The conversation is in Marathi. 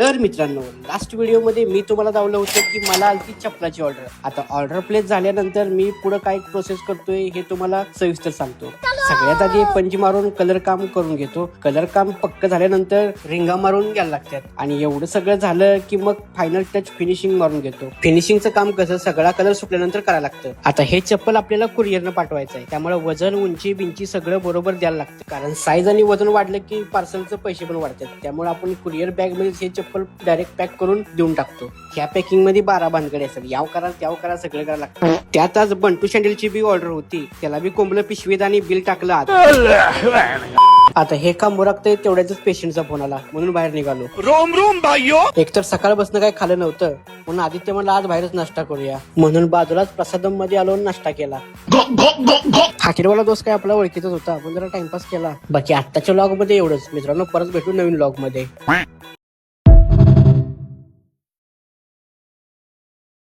तर मित्रांनो, लास्ट व्हिडिओमध्ये मी तुम्हाला दावलं होतं की मला आलती चप्पलाची ऑर्डर. आता ऑर्डर प्लेस झाल्यानंतर मी पुढे काय प्रोसेस करतोय हे तुम्हाला सविस्तर सांगतो. सगळ्यात आधी पंच मारून कलर काम करून घेतो. कलर काम पक्क झाल्यानंतर रिंगा मारून घ्यायला लागतात आणि एवढं सगळं झालं की मग फायनल टच फिनिशिंग मारून घेतो. फिनिशिंगचं काम कसं सगळा कलर सुकल्यानंतर करायला लागतं. आता हे चप्पल आपल्याला कुरिअरनं पाठवायचं आहे, त्यामुळे वजन, उंची, बिंची सगळं बरोबर द्यायला लागतं. कारण साईज आणि वजन वाढलं की पार्सलचं पैसे पण वाढतात. त्यामुळे आपण कुरिअर बॅग मध्ये हे चप्पल डायरेक्ट पॅक करून देऊन टाकतो. ह्या पॅकिंग मध्ये 12 भानगडे असतात. याव करा त्याव करा सगळं करायला लागतं. त्यात आज बंटू सँडलची बी ऑर्डर होती. त्याला बी कोंबलं पिशवीत आणि बिल टाकलं आत. आता हे काम उरकतंय तेवढ्याच पेशंटचा फोन आला म्हणून बाहेर निघालो. रोम रोम भाइयों. एकतर सकाळपासून काही खाल्लं नव्हतं म्हणून आदित्य म्हणलं आज बाहेरच नाश्ता करूया म्हणून बाजूलाच प्रसादम मध्ये आलो नाश्ता केला. हाकेरवाला दोस्त काय आपला ओळखीचाच होता, आपण जरा टाइमपास केला. बाकी आत्ताच्या व्लॉग मध्ये एवढंच मित्रांनो. परत भेटू नवीन व्लॉग मध्ये.